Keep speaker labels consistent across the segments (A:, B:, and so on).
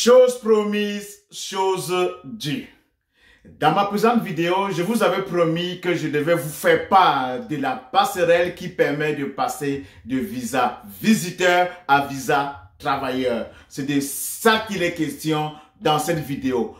A: Chose promise, chose due. Dans ma présente vidéo, je vous avais promis que je devais vous faire part de la passerelle qui permet de passer de visa visiteur à visa travailleur. C'est de ça qu'il est question dans cette vidéo.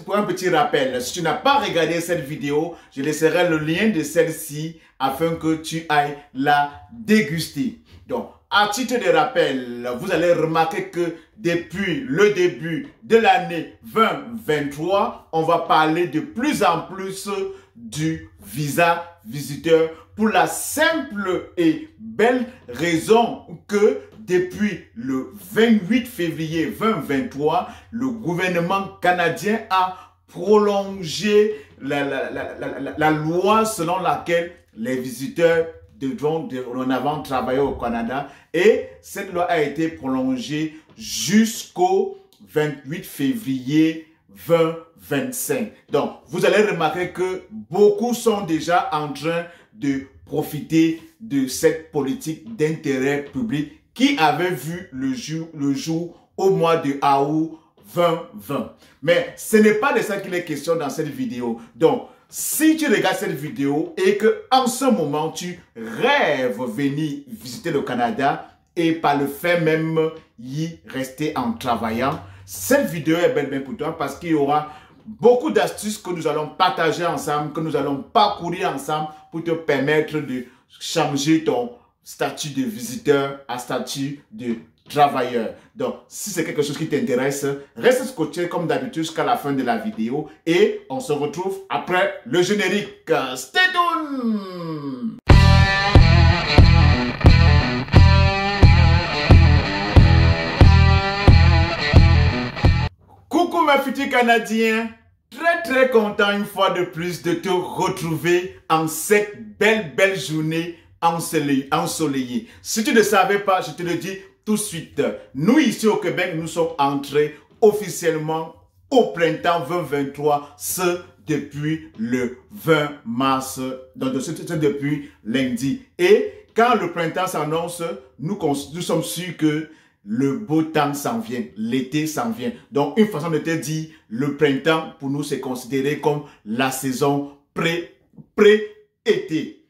A: Pour un petit rappel, si tu n'as pas regardé cette vidéo, je laisserai le lien de celle-ci afin que tu ailles la déguster. Donc, à titre de rappel, vous allez remarquer que depuis le début de l'année 2023, on va parler de plus en plus du visa visiteur pour la simple et belle raison que depuis le 28 février 2023, le gouvernement canadien a prolongé la loi selon laquelle les visiteurs devront dorénavant travailler au Canada, et cette loi a été prolongée jusqu'au 28 février 2025. Donc, vous allez remarquer que beaucoup sont déjà en train de profiter de cette politique d'intérêt public qui avait vu le jour au mois de août 2020. Mais ce n'est pas de ça qu'il est question dans cette vidéo. Donc, si tu regardes cette vidéo et que en ce moment tu rêves venir visiter le Canada et par le fait même y rester en travaillant, cette vidéo est belle pour toi parce qu'il y aura beaucoup d'astuces que nous allons partager ensemble, que nous allons parcourir ensemble pour te permettre de changer ton statut de visiteur à statut de travailleur. Donc, si c'est quelque chose qui t'intéresse, reste scotché comme d'habitude jusqu'à la fin de la vidéo et on se retrouve après le générique. Stay tuned! Coucou mes futurs Canadiens, très content une fois de plus de te retrouver en cette belle journée ensoleillée. Si tu ne savais pas, je te le dis tout de suite, nous ici au Québec, nous sommes entrés officiellement au printemps 2023, ce depuis le 20 mars, donc c'est depuis lundi. Et quand le printemps s'annonce, nous sommes sûrs que le beau temps s'en vient, l'été s'en vient. Donc une façon de te dire, le printemps pour nous c'est considéré comme la saison pré-été.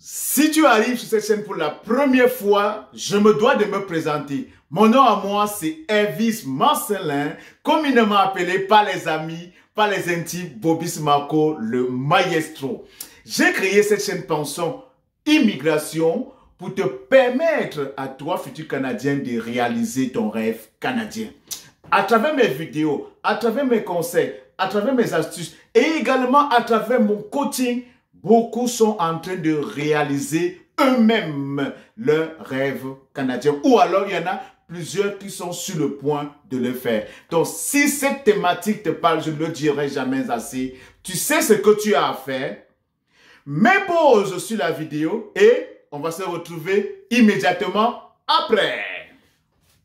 A: Si tu arrives sur cette chaîne pour la première fois, je me dois de me présenter. Mon nom à moi, c'est Elvis Marcelin, communément appelé par les amis, par les intimes, Bobis Marco, le maestro. J'ai créé cette chaîne Pension Immigration pour te permettre à toi, futur Canadien, de réaliser ton rêve canadien. À travers mes vidéos, à travers mes conseils, à travers mes astuces et également à travers mon coaching, beaucoup sont en train de réaliser eux-mêmes leur rêve canadien. Ou alors, il y en a plusieurs qui sont sur le point de le faire. Donc, si cette thématique te parle, je ne le dirai jamais assez. Tu sais ce que tu as à faire. Mets pause sur la vidéo et on va se retrouver immédiatement après.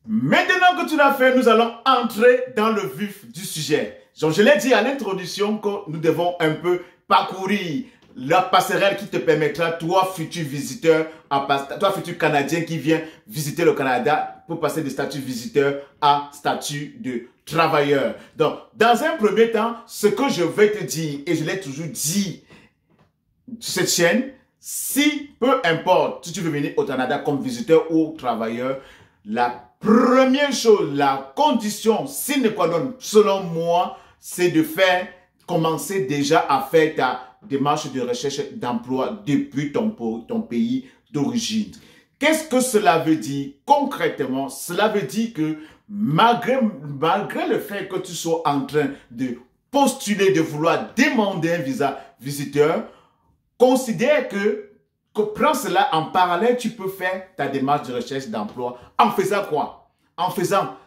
A: Maintenant que tu l'as fait, nous allons entrer dans le vif du sujet. Donc, je l'ai dit à l'introduction que nous devons un peu parcourir la passerelle qui te permettra, toi futur visiteur, toi futur Canadien qui vient visiter le Canada, pour passer de statut visiteur à statut de travailleur. Donc, dans un premier temps, ce que je vais te dire, et je l'ai toujours dit sur cette chaîne, si peu importe si tu veux venir au Canada comme visiteur ou travailleur, la première chose, la condition sine qua non, selon moi, c'est de commencer déjà à faire ta démarche de recherche d'emploi depuis ton pays d'origine. Qu'est-ce que cela veut dire concrètement? Cela veut dire que malgré le fait que tu sois en train de postuler, de vouloir demander un visa visiteur, considère que prends cela en parallèle, tu peux faire ta démarche de recherche d'emploi. En faisant quoi? En faisant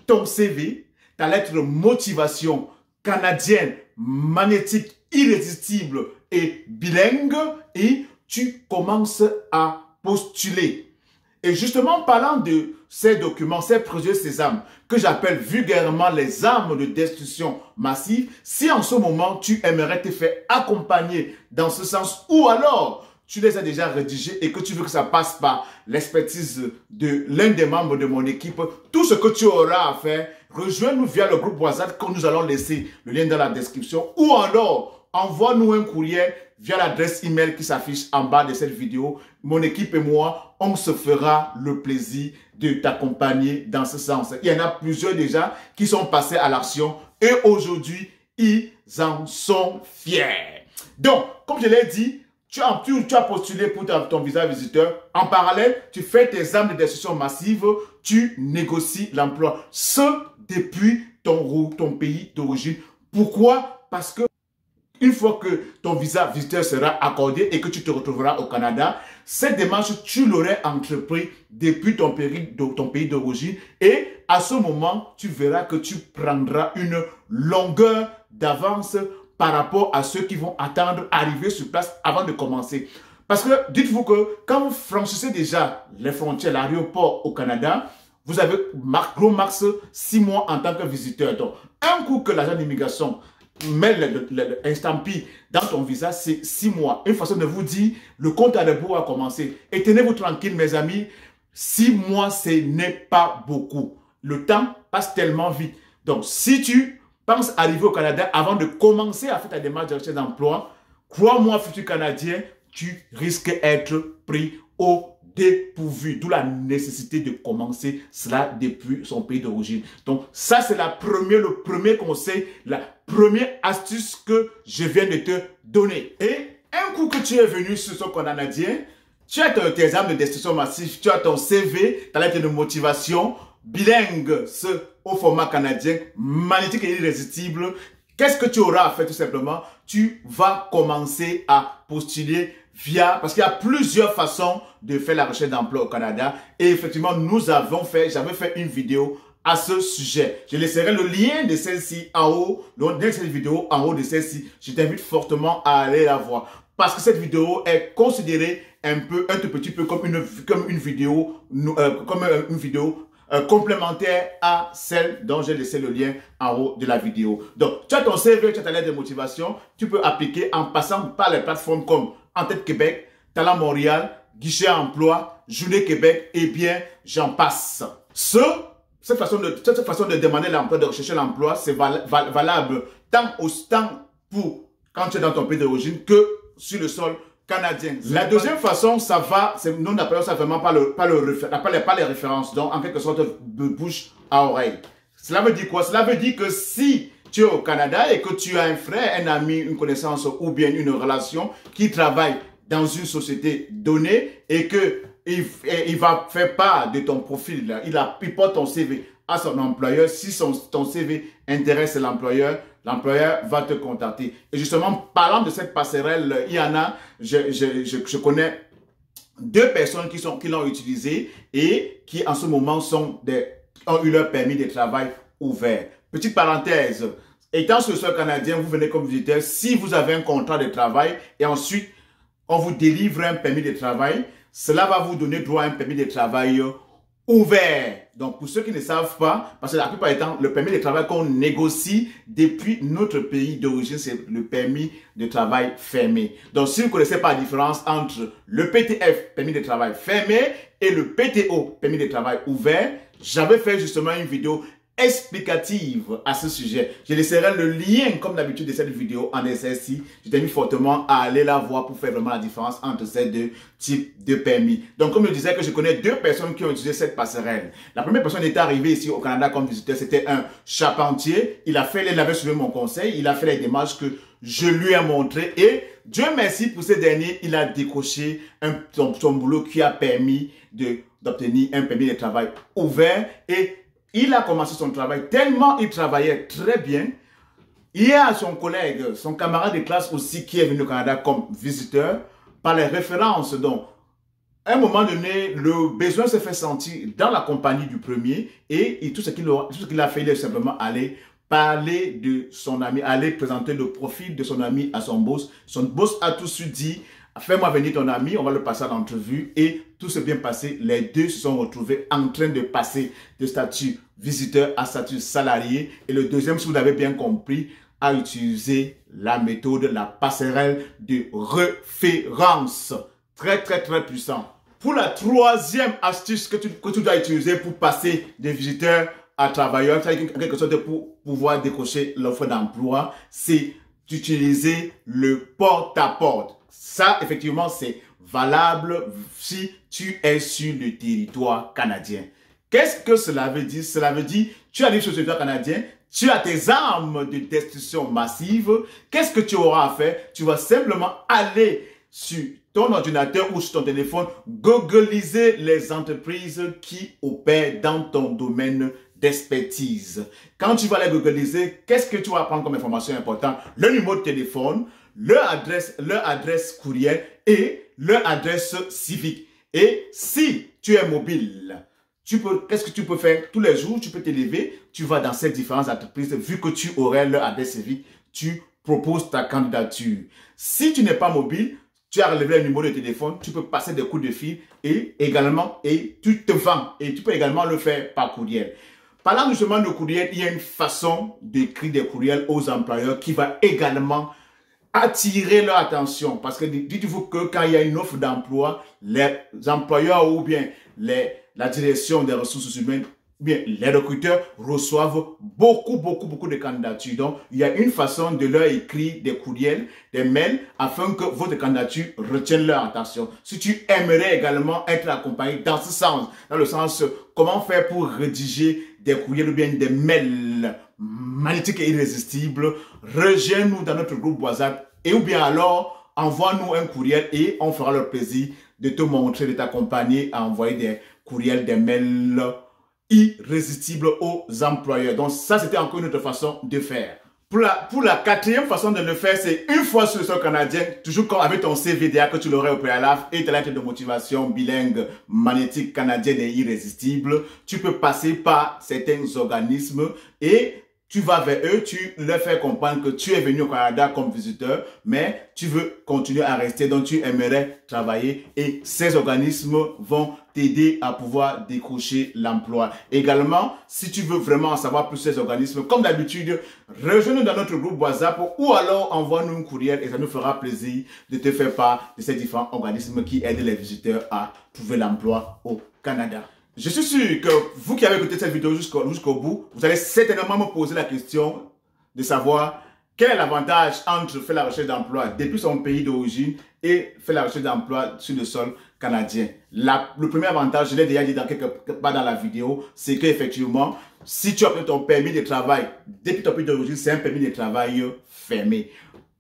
A: ton CV, ta lettre de motivation canadienne, magnétique, irrésistible et bilingue, et tu commences à postuler. Et justement, parlant de ces documents, ces projets Sésame, que j'appelle vulgairement les armes de destruction massive, si en ce moment tu aimerais te faire accompagner dans ce sens, ou alors tu les as déjà rédigés et que tu veux que ça passe par l'expertise de l'un des membres de mon équipe, tout ce que tu auras à faire, rejoins-nous via le groupe WhatsApp que nous allons laisser le lien dans la description ou alors envoie-nous un courrier via l'adresse email qui s'affiche en bas de cette vidéo. Mon équipe et moi, on se fera le plaisir de t'accompagner dans ce sens. Il y en a plusieurs déjà qui sont passés à l'action et aujourd'hui, ils en sont fiers. Donc, comme je l'ai dit, tu as postulé pour ton visa visiteur. En parallèle, tu fais tes examens de destitution massive, tu négocies l'emploi. Ce, depuis ton pays d'origine. Pourquoi? Parce que une fois que ton visa visiteur sera accordé et que tu te retrouveras au Canada, cette démarche, tu l'aurais entrepris depuis ton pays d'origine et à ce moment, tu verras que tu prendras une longueur d'avance par rapport à ceux qui vont attendre arriver sur place avant de commencer. Parce que dites-vous que quand vous franchissez déjà les frontières, l'aéroport au Canada, vous avez gros max 6 mois en tant que visiteur. Donc, un coup que l'agent d'immigration met l'instampille dans ton visa, c'est 6 mois. Une façon de vous dire, le compte à rebours a commencé. Et tenez-vous tranquille, mes amis, 6 mois, ce n'est pas beaucoup. Le temps passe tellement vite. Donc, si tu penses arriver au Canada avant de commencer à faire ta démarche de recherche d'emploi, crois-moi, futur Canadien, tu risques d'être pris au dépourvu. D'où la nécessité de commencer cela depuis son pays d'origine. Donc, ça, c'est le premier conseil, la première astuce que je viens de te donner. Et un coup que tu es venu sur ce Canadien, tu as tes examens de destitution massive, tu as ton CV, ta lettre de motivation, bilingue, au format canadien, magnétique et irrésistible. Qu'est-ce que tu auras à faire tout simplement? Tu vas commencer à postuler parce qu'il y a plusieurs façons de faire la recherche d'emploi au Canada. Et effectivement, j'avais fait une vidéo à ce sujet. Je laisserai le lien de celle-ci en haut, le lien de cette vidéo en haut de celle-ci. Je t'invite fortement à aller la voir. Parce que cette vidéo est considérée un tout petit peu comme une vidéo complémentaire à celle dont j'ai laissé le lien en haut de la vidéo. Donc, tu as ton CV, tu as ta lettre de motivation, tu peux appliquer en passant par les plateformes comme En-Tête Québec, Talent Montréal, Guichet Emploi, Journée Québec, et bien, j'en passe. Cette façon de demander l'emploi, de rechercher l'emploi, c'est valable tant pour quand tu es dans ton pays d'origine que sur le sol canadien. La deuxième façon, nous appelons ça vraiment pas les références, donc en quelque sorte de bouche à oreille. Cela veut dire quoi? Cela veut dire que si tu es au Canada et que tu as un frère, un ami, une connaissance ou bien une relation qui travaille dans une société donnée et que il va faire part de ton profil, il porte ton CV à son employeur. Si ton CV intéresse l'employeur va te contacter. Et justement, parlant de cette passerelle, il y en a, je connais 2 personnes qui l'ont utilisé et qui en ce moment ont eu leur permis de travail ouvert. Petite parenthèse, étant sur le sol canadien, vous venez comme visiteur, si vous avez un contrat de travail et ensuite on vous délivre un permis de travail, cela va vous donner droit à un permis de travail ouvert. Donc, pour ceux qui ne savent pas, parce que la plupart du temps, le permis de travail qu'on négocie depuis notre pays d'origine, c'est le permis de travail fermé. Donc, si vous ne connaissez pas la différence entre le PTF, permis de travail fermé, et le PTO, permis de travail ouvert, j'avais fait justement une vidéo explicative à ce sujet. Je laisserai le lien, comme d'habitude, de cette vidéo en SSI. Je t'invite fortement à aller la voir pour faire vraiment la différence entre ces 2 types de permis. Donc, comme je disais que je connais 2 personnes qui ont utilisé cette passerelle. La première personne était arrivée ici au Canada comme visiteur, c'était un charpentier. Il avait suivi mon conseil, il a fait les démarches que je lui ai montrées et Dieu merci pour ce dernier, il a décroché son boulot qui a permis d'obtenir un permis de travail ouvert et il a commencé son travail tellement il travaillait très bien. Il y a son collègue, son camarade de classe aussi qui est venu au Canada comme visiteur par les références. Donc, à un moment donné, le besoin s'est fait sentir dans la compagnie du premier et tout ce qu'il a fait, il est simplement aller parler de son ami, aller présenter le profil de son ami à son boss. Son boss a tout de suite dit, fais-moi venir ton ami, on va le passer à l'entrevue et tout s'est bien passé. Les 2 se sont retrouvés en train de passer de statut visiteur à statut salarié. Et le deuxième, si vous l'avez bien compris, a utilisé la méthode, la passerelle de référence. Très, très, très puissant. Pour la troisième astuce que tu dois utiliser pour passer des visiteurs à travailleurs, c'est quelque chose pour pouvoir décocher l'offre d'emploi, c'est d'utiliser le porte-à-porte. Ça, effectivement, c'est valable si tu es sur le territoire canadien. Qu'est-ce que cela veut dire? Cela veut dire, tu arrives sur le territoire canadien, tu as tes armes de destruction massive. Qu'est-ce que tu auras à faire? Tu vas simplement aller sur ton ordinateur ou sur ton téléphone, googliser les entreprises qui opèrent dans ton domaine d'expertise. Quand tu vas les googliser, qu'est-ce que tu vas prendre comme information importante? Le numéro de téléphone, leur adresse courriel et leur adresse civique. Et si tu es mobile, qu'est-ce que tu peux faire? Tous les jours, tu peux t'élever, tu vas dans ces différentes entreprises, vu que tu aurais leur adresse civique, tu proposes ta candidature. Si tu n'es pas mobile, tu as relevé le numéro de téléphone, tu peux passer des coups de fil et tu te vends. Et tu peux également le faire par courriel. Parlant justement de courriel, il y a une façon d'écrire des courriels aux employeurs qui va également attirer leur attention. Parce que dites-vous que quand il y a une offre d'emploi, les employeurs ou bien la direction des ressources humaines, bien, les recruteurs reçoivent beaucoup de candidatures. Donc, il y a une façon de leur écrire des courriels, des mails, afin que votre candidature retienne leur attention. Si tu aimerais également être accompagné dans ce sens, dans le sens, comment faire pour rédiger des courriels ou bien des mails magnétiques et irrésistibles, rejoins-nous dans notre groupe WhatsApp et ou bien alors, envoie-nous un courriel et on fera le plaisir de te montrer, de t'accompagner à envoyer des courriels, des mails irrésistible aux employeurs. Donc ça, c'était encore une autre façon de faire. Pour la quatrième façon de le faire, c'est une fois sur le sol canadien, toujours comme avec ton CVDA que tu l'aurais au préalable et ta lettre de motivation bilingue, magnétique, canadienne et irrésistible, tu peux passer par certains organismes et tu vas vers eux, tu leur fais comprendre que tu es venu au Canada comme visiteur, mais tu veux continuer à rester, donc tu aimerais travailler et ces organismes vont t'aider à pouvoir décrocher l'emploi. Également, si tu veux vraiment en savoir plus sur ces organismes, comme d'habitude, rejoins-nous dans notre groupe WhatsApp ou alors envoie-nous un courriel et ça nous fera plaisir de te faire part de ces différents organismes qui aident les visiteurs à trouver l'emploi au Canada. Je suis sûr que vous qui avez écouté cette vidéo jusqu'au bout, vous allez certainement me poser la question de savoir quel est l'avantage entre faire la recherche d'emploi depuis son pays d'origine et faire la recherche d'emploi sur le sol canadien. Le premier avantage, je l'ai déjà dit dans quelque part dans la vidéo, c'est qu'effectivement, si tu obtiens ton permis de travail depuis ton pays d'origine, c'est un permis de travail fermé.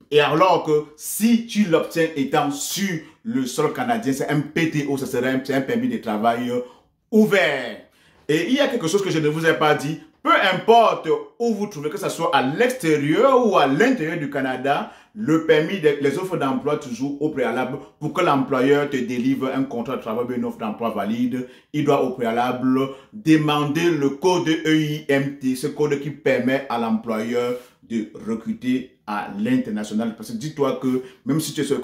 A: Et alors que si tu l'obtiens étant sur le sol canadien, c'est un PTO, c'est un permis de travail ouvert. Et il y a quelque chose que je ne vous ai pas dit. Peu importe où vous trouvez, que ce soit à l'extérieur ou à l'intérieur du Canada, le permis, les offres d'emploi toujours au préalable, pour que l'employeur te délivre un contrat de travail ou une offre d'emploi valide, il doit au préalable demander le code EIMT, ce code qui permet à l'employeur de recruter à l'international. Parce que dis-toi que même si tu es sur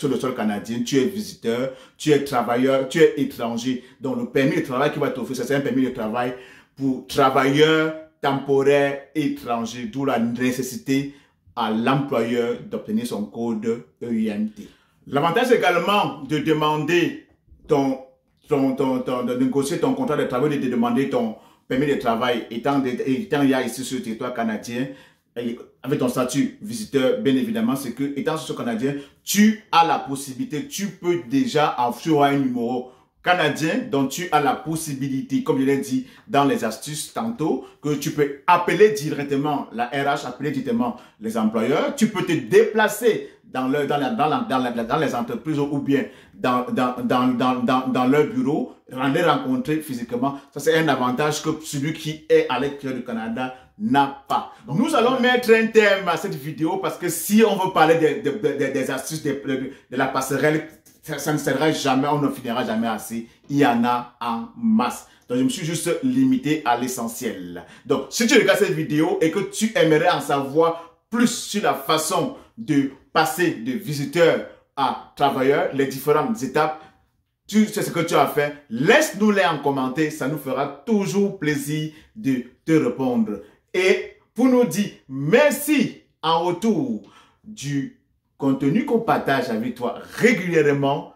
A: le sol canadien, tu es visiteur, tu es travailleur, tu es étranger. Donc le permis de travail qui va t'offrir, c'est un permis de travail pour travailleurs temporaires étrangers, d'où la nécessité à l'employeur d'obtenir son code EIMT. L'avantage également de demander de négocier ton contrat de travail, de demander ton permis de travail, étant il y a ici sur le territoire canadien, avec ton statut visiteur, bien évidemment, c'est que, étant sur ce canadien, tu as la possibilité, tu peux déjà avoir un numéro canadien dont tu as la possibilité, comme je l'ai dit dans les astuces tantôt, que tu peux appeler directement la RH, appeler directement les employeurs, tu peux te déplacer dans les entreprises ou bien dans leur bureau, les rencontrer physiquement. Ça, c'est un avantage que celui qui est à l'extérieur du Canada n'a pas. Donc, nous allons mettre un terme à cette vidéo parce que si on veut parler des astuces de la passerelle, ça ne sera jamais, on ne finira jamais assez. Il y en a en masse. Donc, je me suis juste limité à l'essentiel. Donc, si tu regardes cette vidéo et que tu aimerais en savoir plus sur la façon de passer de visiteur à travailleur, les différentes étapes, tu sais ce que tu as fait, laisse-nous-les en commentaire, ça nous fera toujours plaisir de te répondre. Et pour nous dire merci en retour du contenu qu'on partage avec toi régulièrement,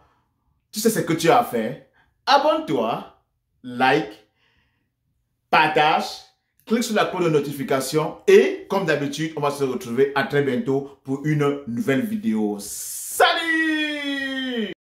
A: Tu sais ce que tu as à faire. Abonne-toi, like, partage, clique sur la cloche de notification et comme d'habitude, on va se retrouver à très bientôt pour une nouvelle vidéo. Salut!